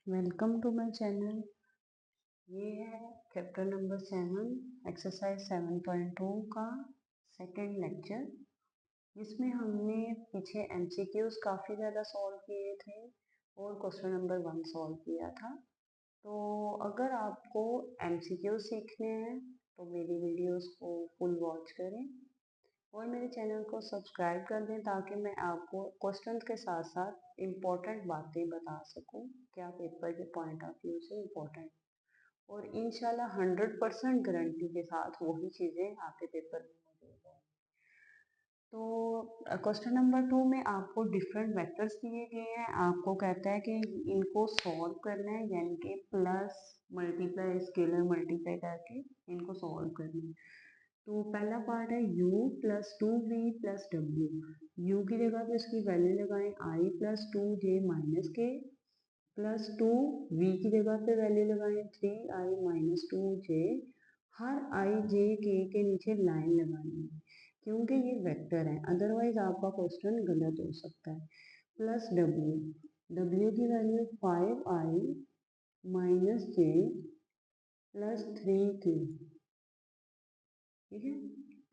Welcome to my channel. ये है chapter number 7 exercise 7.2 का सेकंड लेक्चर। इसमें हमने पीछे एमसीक्यूज काफ़ी ज़्यादा सॉल्व किए थे और क्वेश्चन नंबर 1 सॉल्व किया था। तो अगर आपको एमसीक्यूज सीखने हैं तो मेरी वीडियोस को फुल वॉच करें और मेरे चैनल को सब्सक्राइब कर दें ताकि मैं आपको क्वेश्चन के साथ साथ इम्पोर्टेंट बातें बता सकूं, क्या पेपर के पॉइंट ऑफ व्यू से इम्पोर्टेंट और इंशाल्लाह 100% गारंटी के साथ वही चीज़ें आपके पेपर में मौजूद होंगी। तो क्वेश्चन नंबर 2 में आपको डिफरेंट वेक्टर्स दिए गए हैं। आपको कहता है कि इनको सॉल्व करना है, यानी कि प्लस मल्टीप्लाई स्केलर मल्टीप्लाई करके इनको सॉल्व करना है। तो पहला पार्ट है u plus 2v plus W. u की जगह पे उसकी वैल्यू लगाएं i प्लस 2j माइनस के प्लस 2v की जगह पे वैल्यू लगाएं 3i minus 2j। Her i j k के नीचे लाइन लगानी है क्योंकि ये वेक्टर है, अदरवाइज आपका क्वेश्चन गलत हो सकता है। प्लस w की value 5i minus j plus 3k। ठीक है,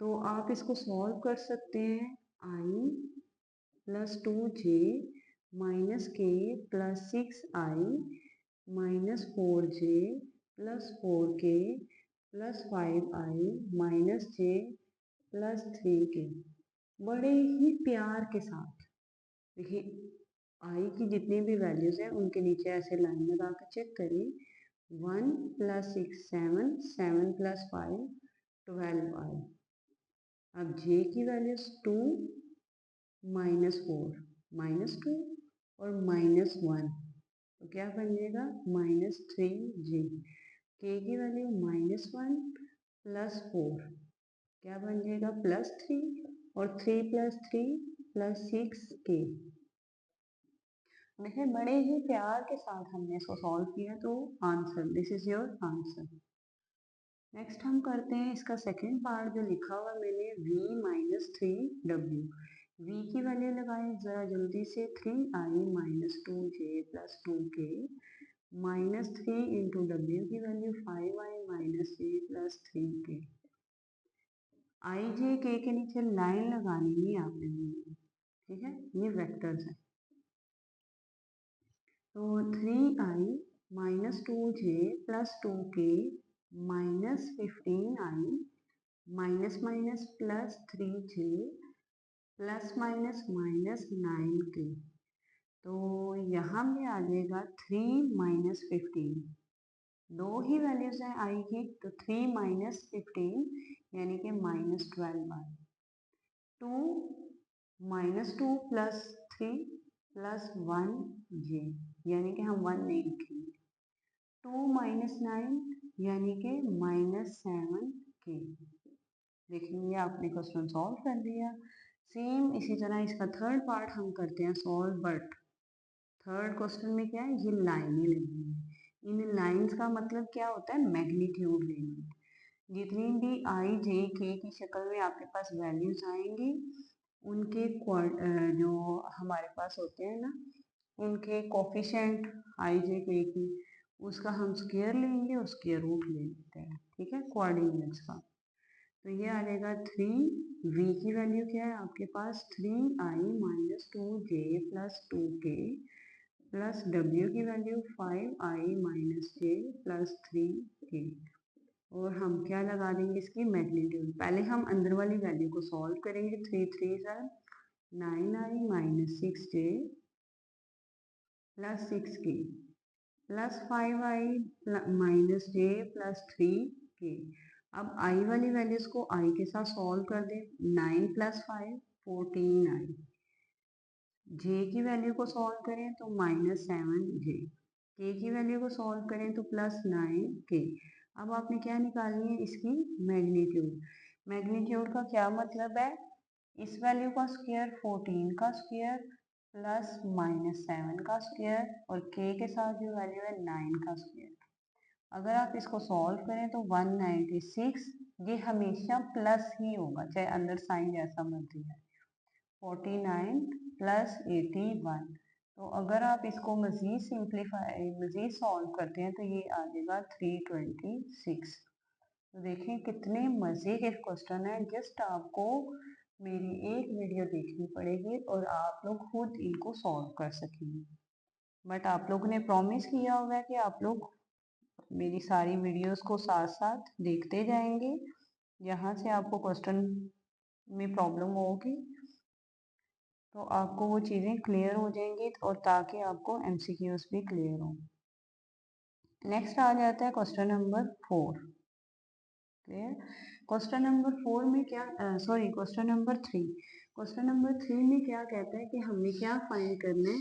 तो आप इसको सॉल्व कर सकते हैं। i प्लस 2j माइनस के plus 6i minus 4j plus 4k plus 5i minus j plus 3k। बड़े ही प्यार के साथ देखिए, i की जितनी भी वैल्यूज हैं उनके नीचे ऐसे लाइन लगा के चेक करिए। 1 प्लस 6 7, 7 प्लस 5 12i। अब j की वैल्यूज 2 माइनस 4 माइनस 2 और माइनस 1, तो क्या बन जाएगा माइनस 3j। k की वैल्यू माइनस 1 प्लस 4, क्या बन जाएगा प्लस 3 और 3 प्लस 3 प्लस 6k। देखिए, बड़े ही प्यार के साथ हमने इसको सॉल्व किया, तो answer this is your answer. Next हम करते हैं इसका सेकेंड पार्ट जो लिखा हुआ मैंने v माइनस 3w। v की वैल्यू लगाएं जरा जल्दी से 3i minus 2j plus 2k minus 3 into W की value 5i minus j plus 3k। I J K नीचे लाइन लगानी है आपने, ठीक है, ये वेक्टर्स है। तो 3i minus 2j plus 2k minus 15i minus minus plus 3j plus minus minus 9k। तो यहाँ में आ जाएगा 3 माइनस 15, दो ही वैल्यूज हैं आई की, तो 3 माइनस 15 यानी कि minus 12i। 2 minus 2 plus 3 plus 1j, यानी कि हम 1 नहीं लिखेंगे। 2 माइनस 9 यानी कि माइनस 7k। देखिए आपने क्वेश्चन सॉल्व कर दिया। सेम इसी तरह इसका थर्ड पार्ट हम करते हैं सॉल्व, बट थर्ड क्वेश्चन में क्या है, ये लाइनें लगी हैं। इन लाइंस का मतलब क्या होता है, मैग्नीट्यूड लेना। जितनी भी आई जे के की शक्ल में आपके पास वैल्यूज आएंगी, उनके जो हमारे पास होते हैं ना, उनके कोफिशिएंट आई जे के की, उसका हम स्क्वायर लेंगे और स्क्वायर रूट ले लेते हैं, ठीक है, कोऑर्डिनेट्स का। तो ये आ जाएगा 3v की वैल्यू क्या है आपके पास 3i minus 2j plus 2k plus w की value 5i minus j plus 3k। और हम क्या लगा देंगे इसकी मैग्नीट्यूड। पहले हम अंदर वाली वैल्यू को सॉल्व करेंगे। 3 3 9i minus 6j plus 6k plus 5i minus j plus 3k। अब i वाली वैल्यूज को i के साथ सॉल्व कर दें। 9 प्लस 5 14i। j की वैल्यू को सॉल्व करें तो माइनस 7j। k की वैल्यू को सॉल्व करें तो प्लस 9k। अब आपने क्या निकालनी है, इसकी मैग्नीट्यूड। मैग्नीट्यूड का क्या मतलब है, इस वैल्यू का स्क्वायर 14 का स्क्वायर प्लस माइनस 7 का स्क्वायर और k के साथ जो वैल्यू है 9 का स्क्वायर। अगर आप इसको सॉल्व करें तो 196, ये हमेशा प्लस ही होगा चाहे अंदर साइन जैसा मर्जी है। 49 प्लस 81, तो अगर आप इसको मज़ीद सॉल्व करते हैं तो ये आ जाएगा 326। तो देखें कितने मज़े के क्वेश्चन है। जस्ट आपको मेरी एक वीडियो देखनी पड़ेगी और आप लोग खुद इनको सॉल्व कर सकेंगे। बट आप लोगों ने प्रॉमिस किया होगा कि आप लोग मेरी सारी वीडियोस को साथ साथ देखते जाएंगे। यहाँ से आपको क्वेश्चन में प्रॉब्लम होगी तो आपको वो चीज़ें क्लियर हो जाएंगी और ताकि आपको एमसीक्यूज भी क्लियर हो। नेक्स्ट आ जाता है question number 4। Clear. Question number 4 में क्या क्वेश्चन नंबर 3। क्वेश्चन नंबर 3 में क्या कहता है कि हमने क्या फाइंड करना है।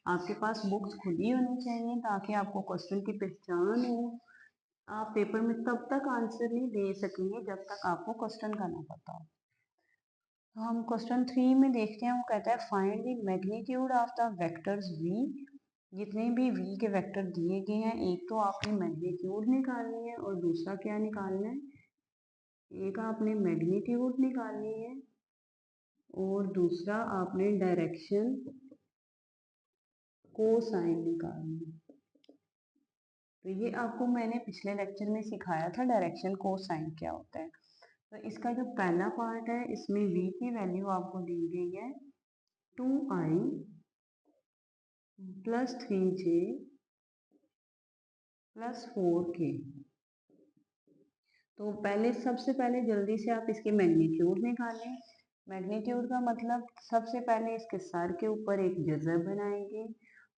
आपके पास बुक्स खुद ही होनी चाहिए ताकि आपको क्वेश्चन की पहचान हो। आप पेपर में तब तक आंसर नहीं दे सकेंगे जब तक आपको क्वेश्चन का ना पता हो। तो हम क्वेश्चन 3 में देखते हैं। वो कहता है find the magnitude of the vectors v। जितने भी v के वेक्टर दिए गए हैं, एक तो आपने मैग्नीट्यूड निकालनी है और दूसरा क्या निकालना है, एक आपने मैग्नीट्यूड निकालनी है और दूसरा आपने डायरेक्शन कोसाइन निकालनी है। तो ये आपको मैंने पिछले लेक्चर में सिखाया था डायरेक्शन कोसाइन क्या होता है। तो इसका जो पहला पार्ट है इसमें v की वैल्यू आपको दी गई है 2i plus 3j plus 4k। तो सबसे पहले जल्दी से आप इसके मैग्नीट्यूड निकालें। मैग्नीट्यूड का मतलब सबसे पहले इसके सर के ऊपर एक जज़र बनाएंगे।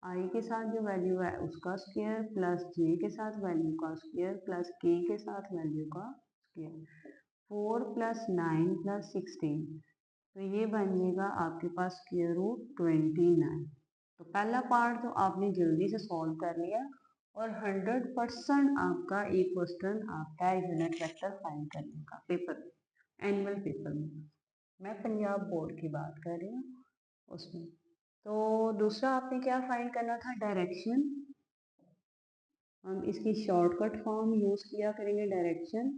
आई के साथ जो वैल्यू है उसका स्क्वायर प्लस जे के साथ वैल्यू का स्क्वायर प्लस के साथ वैल्यू का स्क्वायर। 4 प्लस 9 प्लस 16 तो ये बन जाएगा आपके पास स्क्वायर रूट 29। तो पहला पार्ट तो आपने जल्दी से सॉल्व कर लिया और 100% आपका एक क्वेश्चन आता है यूनिट वेक्टर फाइंड करने का पेपर में, एनुअल पेपर में। मैं पंजाब बोर्ड की बात कर रही हूँ उसमें। तो दूसरा आपने क्या फाइंड करना था, डायरेक्शन। हम इसकी शॉर्टकट फॉर्म यूज किया करेंगे, डायरेक्शन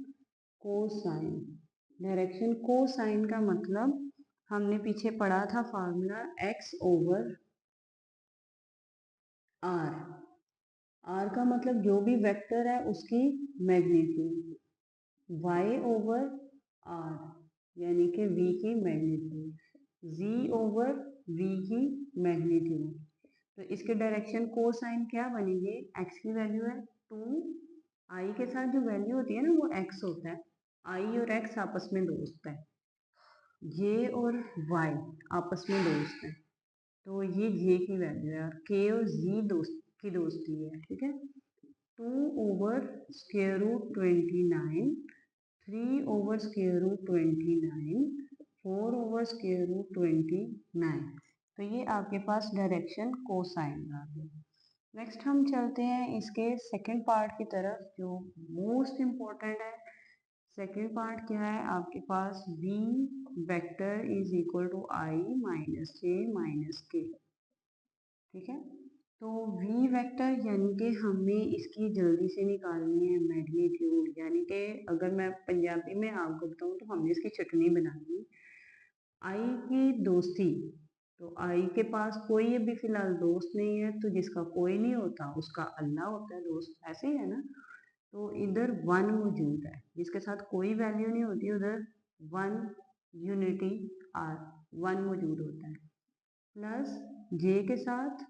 कोसाइन। डायरेक्शन कोसाइन का मतलब हमने पीछे पढ़ा था formula x over r। r का मतलब जो भी वेक्टर है उसकी मैग्नीट्यूड, y ओवर r यानी कि v की मैग्नीट्यूड, z ओवर v की मैग्नीट्यूड। तो इसके डायरेक्शन कोसाइन क्या बनेंगे, x की वैल्यू है 2, i के साथ जो वैल्यू होती है ना वो x होता है। i और x आपस में दोस्त है, j और y आपस में दोस्त है। तो ये j की वैल्यू है और k और z दोस्ती है, ठीक है। 2 over square root 29, 3 over square root 29, 4 over square root 29। तो ये आपके पास डायरेक्शन कोसाइन आ गई। नेक्स्ट हम चलते हैं इसके सेकंड पार्ट की तरफ जो मोस्ट इम्पोर्टेंट है। सेकंड पार्ट क्या है आपके पास, v vector is equal to i minus j minus k। ठीक है। तो v वेक्टर यानी कि हमें इसकी जल्दी से निकालनी है मैग्नीट्यूड, यानी कि अगर मैं पंजाबी में आपको बताऊं तो हमने इसकी चटनी बनानी है। आई की दोस्ती, तो आई के पास कोई अभी फिलहाल दोस्त नहीं है, तो जिसका कोई नहीं होता उसका अल्लाह होता है दोस्त, ऐसे ही है ना। तो इधर वन मौजूद है, जिसके साथ कोई वैल्यू नहीं होती उधर वन यूनिटी आर वन मौजूद होता है। प्लस जे के साथ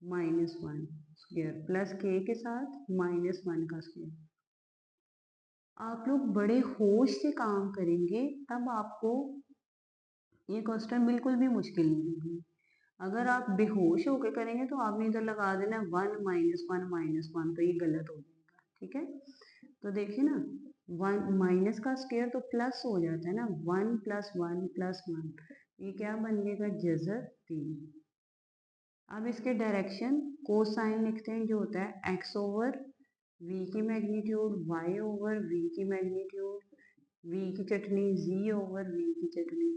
-1 स्क्वायर प्लस के साथ -1 का स्क्वायर। आप लोग बड़े होश से काम करेंगे तब आपको ये क्वेश्चन बिल्कुल भी मुश्किल नहीं होगी। अगर आप बेहोश होकर करेंगे तो आपने इधर लगा देना 1 -1 तो ये गलत हो जाएगा, ठीक है। तो देखिए ना, वन माइनस का स्क्वायर तो प्लस हो जाता है ना, 1 + 1 + 1 ये क्या बन जाएगा, जज़र 3। अब इसके डायरेक्शन कोसाइन लिखते हैं जो होता है x ओवर v की मैग्नीट्यूड, y ओवर v की मैग्नीट्यूड, v की चटनी z ओवर v की चटनी,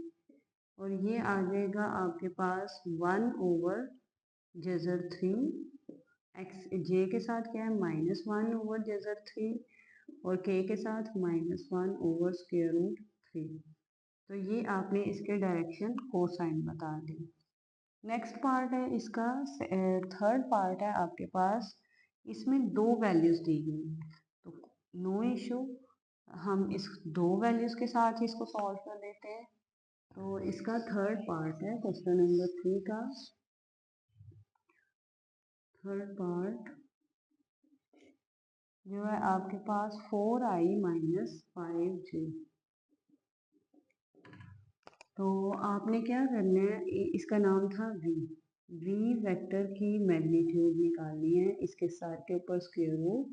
और ये आ जाएगा आपके पास 1 ओवर जज़र 3। एक्स जे के साथ क्या है, -1 ओवर जज़र 3 और k के साथ -1 ओवर स्क्वायर रूट 3। तो ये आपने इसके डायरेक्शन कोसाइन बता दी। नेक्स्ट पार्ट है इसका, थर्ड पार्ट है आपके पास, इसमें दो वैल्यूज दी गई हैं, तो नो इशू, हम इस दो वैल्यूज के साथ ही इसको सॉल्व कर देते हैं। तो इसका थर्ड पार्ट है क्वेश्चन नंबर 3 का थर्ड पार्ट जो है आपके पास 4i माइनस 5j। तो आपने क्या करना है, इसका नाम था v, v वेक्टर की मैग्नीट्यूड निकालनी है, इसके साथ के ऊपर स्क्वायर रूट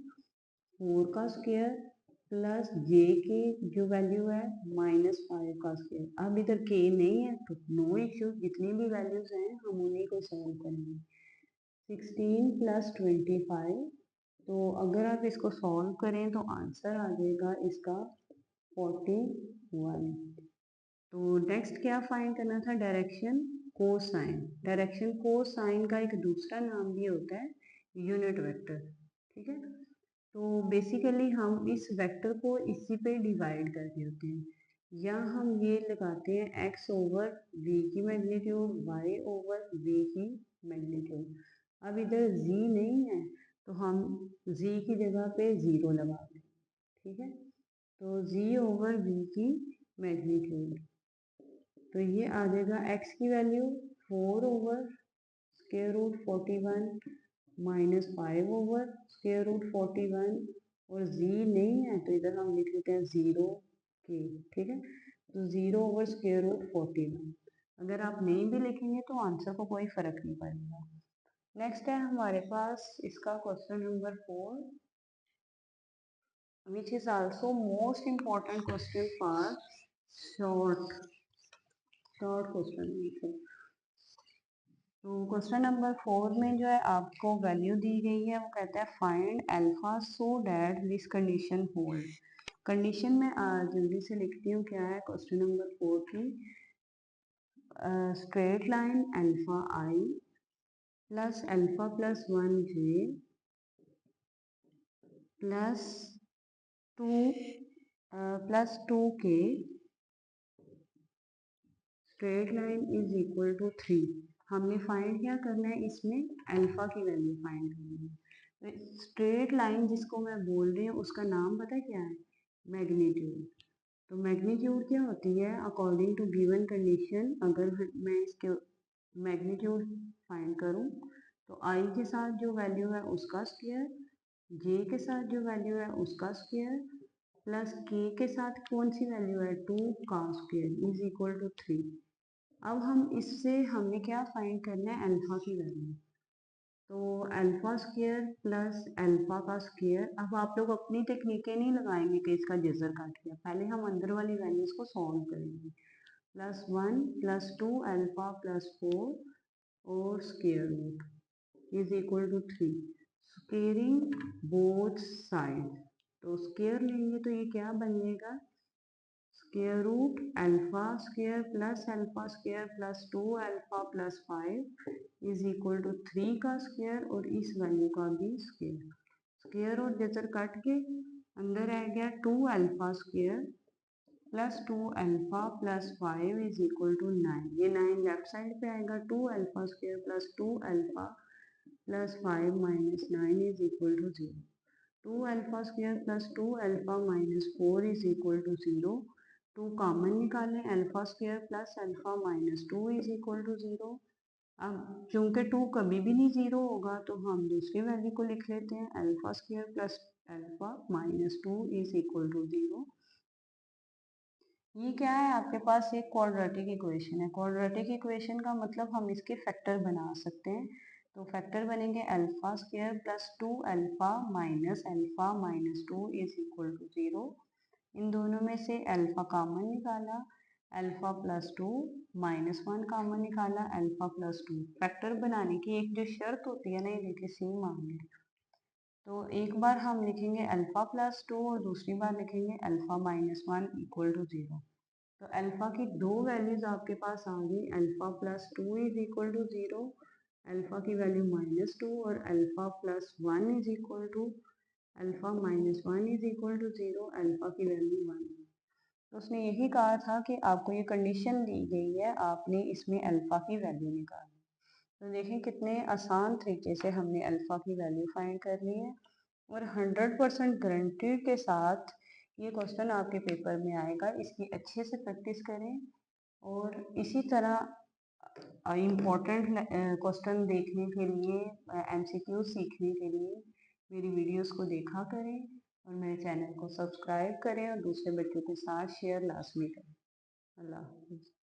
4 का स्क्वायर प्लस j की जो वैल्यू है माइनस 5 का स्क्वायर। अब इधर k नहीं है तो नो इश्यू, जितनी भी वैल्यूज हैं हम उन्हीं को सॉल्व करेंगे। 16 प्लस 25, तो अगर आप इसको सॉल्व करें तो आंसर आ जाएगा इसका 41। तो नेक्स्ट क्या फाइंड करना था, डायरेक्शन कोसाइन। डायरेक्शन कोसाइन का एक दूसरा नाम भी होता है यूनिट वेक्टर, ठीक है। तो बेसिकली हम इस वेक्टर को इसी पे डिवाइड कर देते हैं, या हम ये लगाते हैं x ओवर v की मैग्नीट्यूड, y ओवर v की मैग्नीट्यूड। अब इधर z नहीं है तो हम z की जगह पे 0 लगा दें, ठीक है। तो z ओवर v की मैग्नीट्यूड, तो ये आ जाएगा x की value 4 over square root 41 minus 5 over square root 41, और z नहीं है तो इधर हम लिख लेते हैं 0 के, ठीक है। तो 0 ओवर स्क्वायर रूट 41, अगर आप नहीं भी लिखेंगे तो आंसर को कोई फर्क नहीं पड़ेगा। नेक्स्ट है हमारे पास इसका question number 4, which is also most important question for short question. तो क्वेश्चन नंबर 4 में जो है आपको वैल्यू दी गई है, वो कहता है find alpha so that this condition hold. Condition में जल्दी से लिखती हूँ क्या है क्वेश्चन नंबर 4 की, straight line alpha i plus alpha plus 1j plus 2 straight line is equal to 3। हमने फाइंड क्या करना है, इसमें अल्फा की वैल्यू फाइंड करनी है। तो स्ट्रेट लाइन जिसको मैं बोल रही हूँ उसका नाम पता है क्या है, मैग्नीट्यूड। तो मैग्नीट्यूड क्या होती है, अकॉर्डिंग टू गिवन कंडीशन, अगर मैं इसके मैग्नीट्यूड फाइंड करूँ तो आई के साथ जो वैल्यू है उसका स्क्वायर, जे के साथ जो वैल्यू है उसका स्क्वायर, प्लस के के साथ कौन सी वैल्यू है 2 का स्क्वायर इज इक्वल टू 3। अब हम इससे हमें क्या फाइंड करना है, अल्फा की वैल्यू। तो अल्फा स्क्वायर प्लस अल्फा का स्क्वायर, अब आप लोग अपनी टेक्निकें नहीं लगाएंगे कि इसका जजर काट दिया, पहले हम अंदर वाली वैल्यूज को सॉल्व करेंगे। प्लस 1 प्लस 2 अल्फा प्लस 4 और square root is equal to 3, squaring both side. तो स्क्वायर लेंगे तो ये क्या बन जाएगा, square root alpha square plus 2 alpha plus 5 is equal to 3 का स्क्वायर और इस वैल्यू का भी स्क्वायर। स्क्वायर और जजर कट के अंदर आ गया 2 alpha square plus 2 alpha plus 5 is equal to 9। ये 9 लेफ्ट साइड पे आएगा, 2 alpha square plus 2 alpha plus 5 minus 9 is equal to 0। 2 alpha square plus 2 alpha minus 4 is equal to 0। 2 common निकालें, alpha square plus alpha minus 2 is equal to 0। अब चूंकि 2 कभी भी नहीं 0 होगा तो हम दूसरी वैल्यू को लिख लेते हैं, alpha square plus alpha minus 2 is equal to 0। ये क्या है आपके पास, एक क्वाड्रेटिक इक्वेशन है। क्वाड्रेटिक इक्वेशन का मतलब हम इसके फैक्टर बना सकते हैं। तो फैक्टर बनेंगे alpha square plus 2 alpha minus 2 is equal to 0। इन दोनों में से अल्फा कॉमन निकाला, अल्फा प्लस 2 माइनस 1 कॉमन निकाला, अल्फा प्लस 2। फैक्टर बनाने की एक जो शर्त होती है ना, ये देखिए सी मान ली। तो एक बार हम लिखेंगे अल्फा प्लस 2 और दूसरी बार लिखेंगे अल्फा माइनस 1 इक्वल टू 0। तो अल्फा की दो वैल्यूज आपके पास आ गई, alpha plus 2 is equal to 0, alpha की वैल्यू माइनस 2 और alpha plus 1 is equal to alpha minus 1 is equal to 0, alpha की वैल्यू 1। तो उसने यही कहा था कि आपको ये कंडीशन दी गई है, आपने इसमें अल्फा की वैल्यू निकालनी। तो देखें कितने आसान तरीके से हमने अल्फ़ा की वैल्यू फाइंड कर ली है और 100% गारंटीड के साथ ये क्वेश्चन आपके पेपर में आएगा। इसकी अच्छे से प्रैक्टिस करें और इसी तरह इम्पोर्टेंट क्वेश्चन देखने के लिए, एमसीक्यू सीखने के लिए मेरी वीडियोस को देखा करें और मेरे चैनल को सब्सक्राइब करें और दूसरे बच्चों के साथ शेयर लाजमी करें। अल्लाह हाफ़िज़।